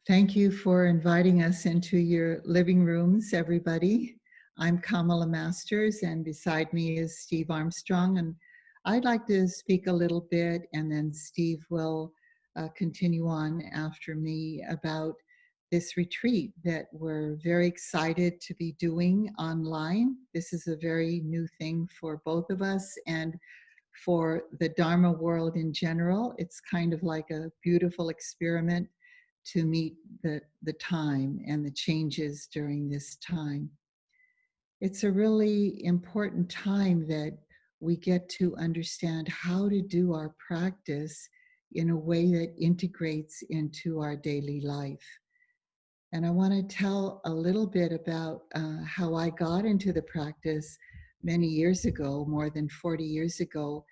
Thank you for inviting us into your living rooms, everybody. I'm Kamala Masters, and beside me is Steve Armstrong. And I'd like to speak a little bit, and then Steve will continue on after me about this retreat that we're very excited to be doing online. This is a very new thing for both of us and for the Dharma world in general. It's kind of like a beautiful experiment to meet the time and the changes during this time. It's a really important time that we get to understand how to do our practice in a way that integrates into our daily life. And I want to tell a little bit about how I got into the practice many years ago, more than 40 years ago,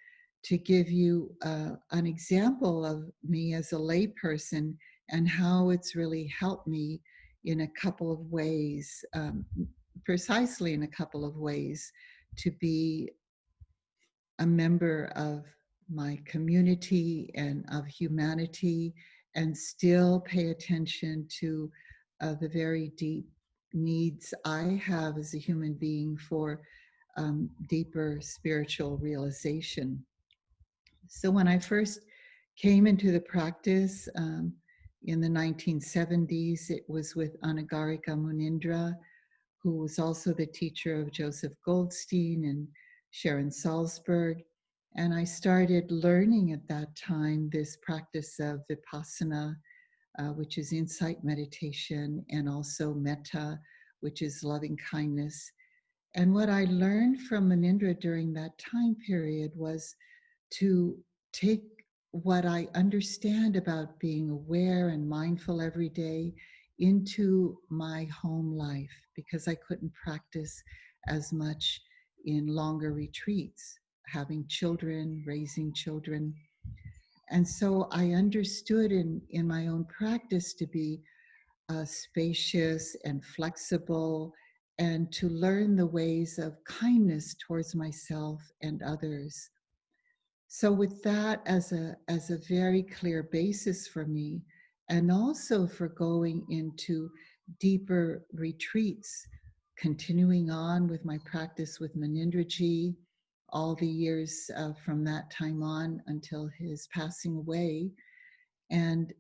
to give you an example of me as a layperson and how it's really helped me in a couple of ways, precisely in a couple of ways, to be a member of my community and of humanity and still pay attention to the very deep needs I have as a human being for deeper spiritual realization. So when I first came into the practice in the 1970s, it was with Anagarika Munindra, who was also the teacher of Joseph Goldstein and Sharon Salzberg. And I started learning at that time this practice of Vipassana, which is insight meditation, and also metta, which is loving kindness. And what I learned from Munindra during that time period was to take what I understand about being aware and mindful every day into my home life, because I couldn't practice as much in longer retreats, having children, raising children. And so I understood in my own practice to be spacious and flexible, and to learn the ways of kindness towards myself and others. So with that as a very clear basis for me, and also for going into deeper retreats, continuing on with my practice with Munindraji, all the years from that time on until his passing away, and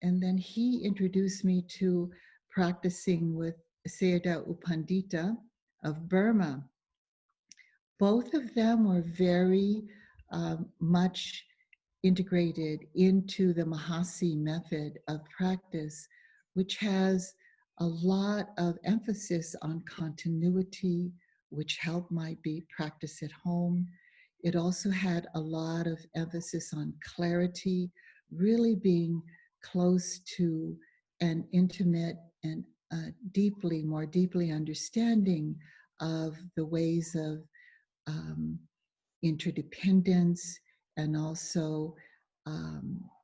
then he introduced me to practicing with Sayadaw U Pandita of Burma. Both of them were very much integrated into the Mahasi method of practice, which has a lot of emphasis on continuity, which helped my practice at home. It also had a lot of emphasis on clarity, really being close to an intimate and more deeply understanding of the ways of um, interdependence, and also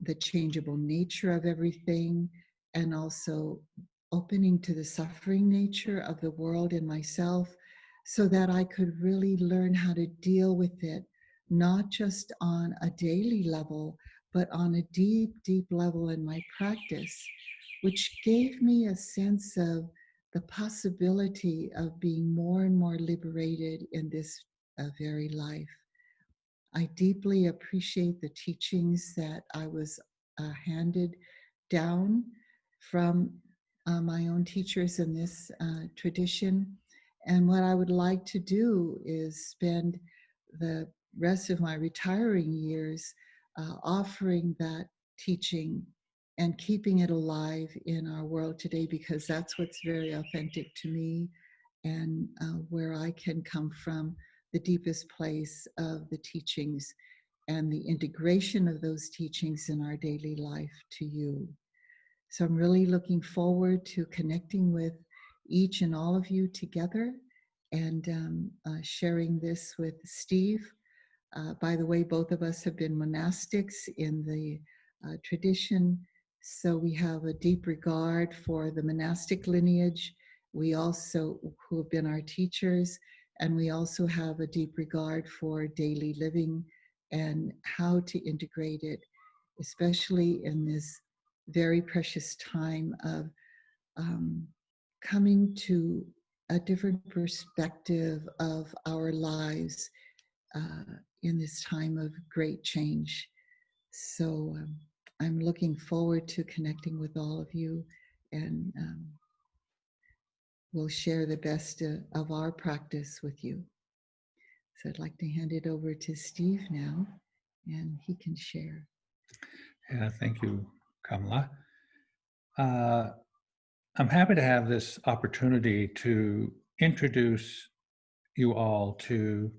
the changeable nature of everything, and also opening to the suffering nature of the world and myself, so that I could really learn how to deal with it, not just on a daily level, but on a deep, deep level in my practice, which gave me a sense of the possibility of being more and more liberated in this very life. I deeply appreciate the teachings that I was handed down from my own teachers in this tradition. And what I would like to do is spend the rest of my retiring years offering that teaching and keeping it alive in our world today, because that's what's very authentic to me, and where I can come from the deepest place of the teachings and the integration of those teachings in our daily life to you. So I'm really looking forward to connecting with each and all of you together, and sharing this with Steve. By the way, both of us have been monastics in the tradition, so we have a deep regard for the monastic lineage. We also, who have been our teachers, and we also have a deep regard for daily living and how to integrate it, especially in this very precious time of coming to a different perspective of our lives in this time of great change. So I'm looking forward to connecting with all of you, and we'll share the best of our practice with you. So I'd like to hand it over to Steve now, and he can share. Yeah, thank you, Kamala. I'm happy to have this opportunity to introduce you all to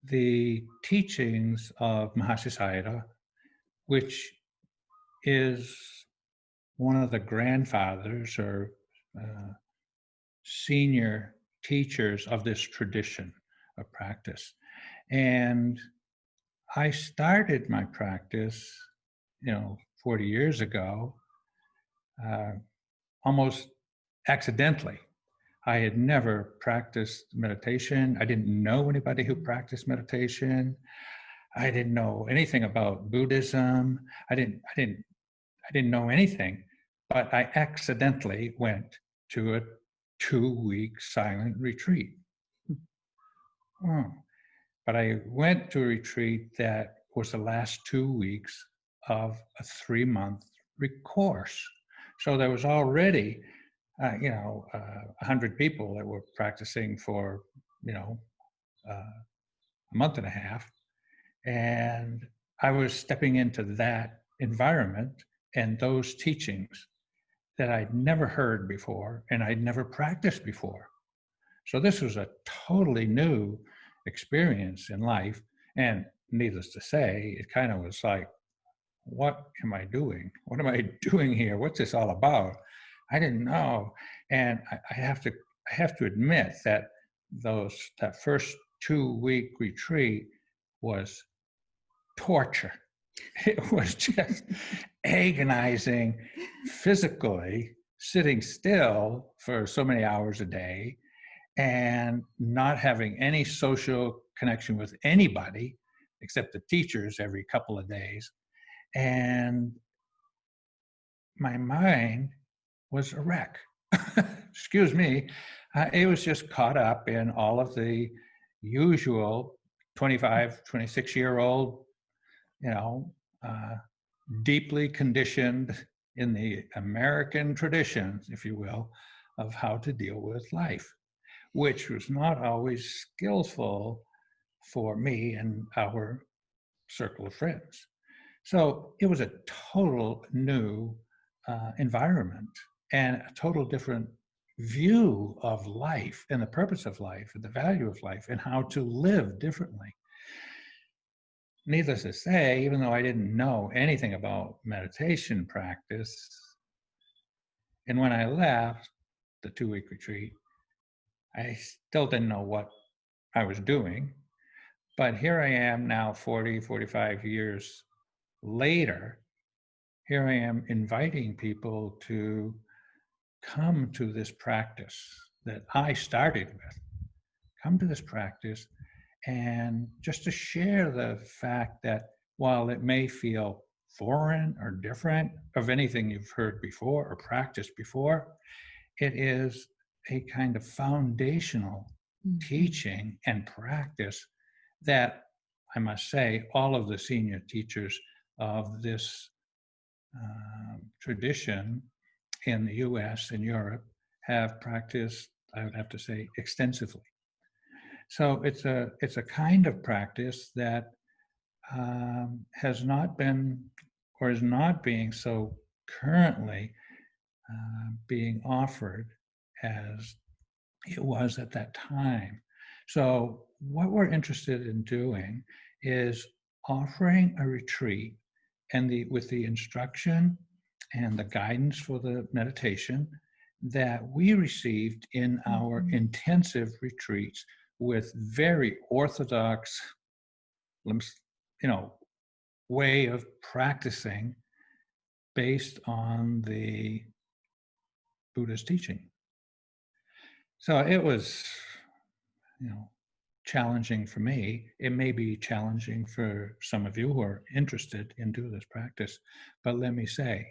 the teachings of Mahasi Sayadaw, which is one of the grandfathers or senior teachers of this tradition of practice. And I started my practice, 40 years ago, almost accidentally. I had never practiced meditation. I didn't know anybody who practiced meditation. I didn't know anything about Buddhism. I didn't know anything, but I accidentally went to a 2-week silent retreat. Oh. But I went to a retreat that was the last 2 weeks of a 3-month course. So there was already, 100 people that were practicing for, a month and a half. And I was stepping into that environment and those teachings that I'd never heard before and I'd never practiced before. So this was a totally new experience in life. And needless to say, it kind of was like, what am I doing? What am I doing here? What's this all about? I didn't know. And I have to admit that that first 2-week retreat was torture. It was just agonizing physically, sitting still for so many hours a day and not having any social connection with anybody except the teachers every couple of days. And my mind was a wreck. Excuse me. It was just caught up in all of the usual 25, 26-year-old, deeply conditioned in the American traditions, if you will, of how to deal with life, which was not always skillful for me and our circle of friends. So it was a total new environment and a total different view of life and the purpose of life and the value of life and how to live differently. Needless to say, even though I didn't know anything about meditation practice, and when I left the 2-week retreat, I still didn't know what I was doing. But here I am now, 40, 45 years later. Here I am inviting people to come to this practice that I started with. Come to this practice and just to share the fact that while it may feel foreign or different of anything you've heard before or practiced before, it is a kind of foundational teaching and practice that I must say all of the senior teachers of this tradition in the US and Europe have practiced, I would have to say, extensively. So it's a kind of practice that has not been or is not being so currently being offered as it was at that time. So what we're interested in doing is offering a retreat and with the instruction and the guidance for the meditation that we received in our intensive retreats with very orthodox, way of practicing based on the Buddha's teaching. So it was, challenging for me. It may be challenging for some of you who are interested in doing this practice. But let me say,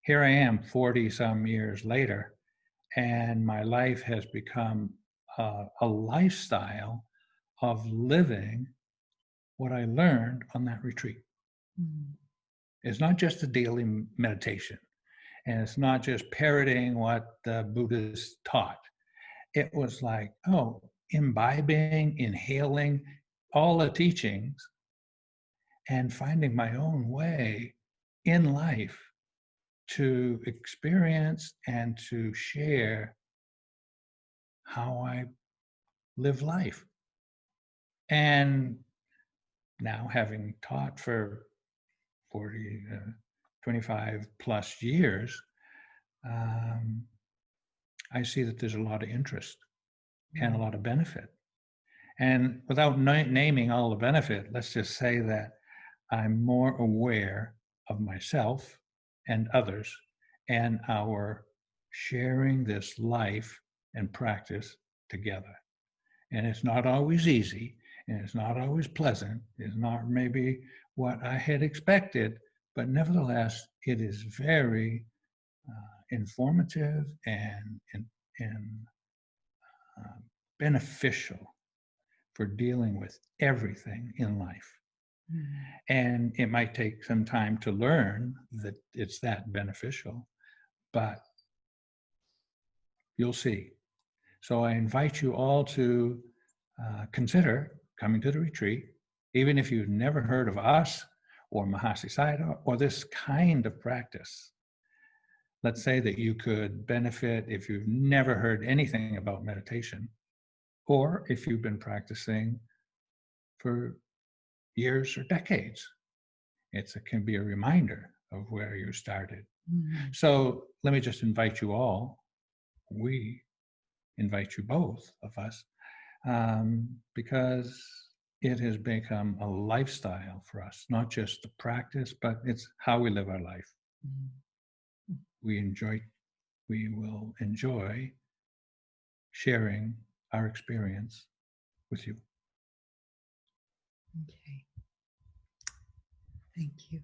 here I am 40 some years later, and my life has become a lifestyle of living what I learned on that retreat. Mm. It's not just a daily meditation, and it's not just parroting what the Buddhists taught. It was like, oh, imbibing, inhaling all the teachings and finding my own way in life to experience and to share how I live life. And now, having taught for 40, 25 plus years, um, I see that there's a lot of interest and a lot of benefit. And without naming all the benefit, let's just say that I'm more aware of myself and others and our sharing this life and practice together. And it's not always easy, and it's not always pleasant. It's not maybe what I had expected, but nevertheless, it is very informative and uh, beneficial for dealing with everything in life. Mm. And it might take some time to learn that it's that beneficial, but you'll see. So I invite you all to consider coming to the retreat, even if you've never heard of us or Mahasi Sayadaw or this kind of practice. Let's say that you could benefit if you've never heard anything about meditation, or if you've been practicing for years or decades. It can be a reminder of where you started. Mm. So let me just invite you all. We invite you both of us because it has become a lifestyle for us, not just the practice, but it's how we live our life. Mm. We will enjoy sharing our experience with you. Okay. Thank you.